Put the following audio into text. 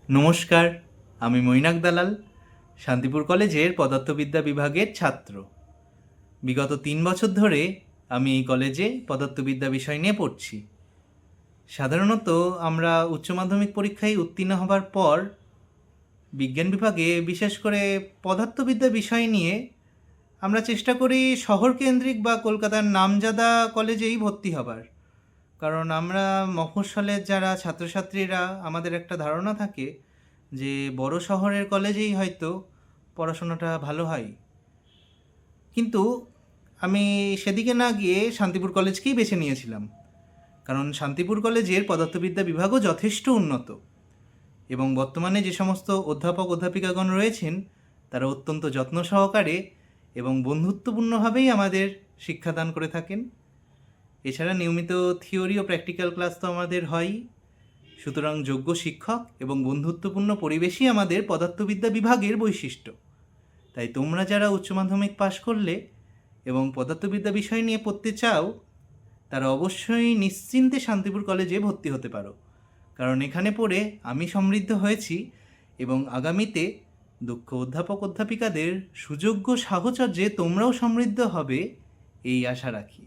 নমস্কার, আমি মৈনাক দালাল, শান্তিপুর কলেজের পদার্থবিদ্যা বিভাগের ছাত্র। বিগত 3 বছর ধরে আমি এই কলেজে পদার্থবিদ্যা বিষয় নিয়ে পড়ছি। সাধারণত আমরা উচ্চ মাধ্যমিক পরীক্ষায় উত্তীর্ণ হবার পর বিজ্ঞান বিভাগে, বিশেষ করে পদার্থবিদ্যা বিষয় নিয়ে আমরা চেষ্টা করি শহরকেন্দ্রিক বা কলকাতার নামজাদা কলেজেই ভর্তি হবার। কারণ আমরা মফস্বলের যারা ছাত্রছাত্রীরা, আমাদের একটা ধারণা থাকে যে বড় শহরের কলেজেই হয়তো পড়াশোনাটা ভালো হয়। কিন্তু আমি সেদিকে না গিয়ে শান্তিপুর কলেজকেই বেছে নিয়েছিলাম, কারণ শান্তিপুর কলেজের পদার্থবিদ্যা বিভাগও যথেষ্ট উন্নত এবং বর্তমানে যে সমস্ত অধ্যাপক অধ্যাপিকাগণ রয়েছেন তারা অত্যন্ত যত্ন সহকারে এবং বন্ধুত্বপূর্ণভাবেই আমাদের শিক্ষাদান করে থাকেন। এছাড়া নিয়মিত থিওরি ও প্র্যাকটিক্যাল ক্লাস তো আমাদের হয়ই। সুতরাং যোগ্য শিক্ষক এবং বন্ধুত্বপূর্ণ পরিবেশই আমাদের পদার্থবিদ্যা বিভাগের বৈশিষ্ট্য। তাই তোমরা যারা উচ্চ মাধ্যমিক পাশ করলে এবং পদার্থবিদ্যা বিষয় নিয়ে পড়তে চাও, তারা অবশ্যই নিশ্চিন্তে শান্তিপুর কলেজে ভর্তি হতে পারো, কারণ এখানে পড়ে আমি সমৃদ্ধ হয়েছি এবং আগামীতে দক্ষ অধ্যাপক অধ্যাপিকাদের সুযোগ্য সাহচর্যে তোমরাও সমৃদ্ধ হবে, এই আশা রাখি।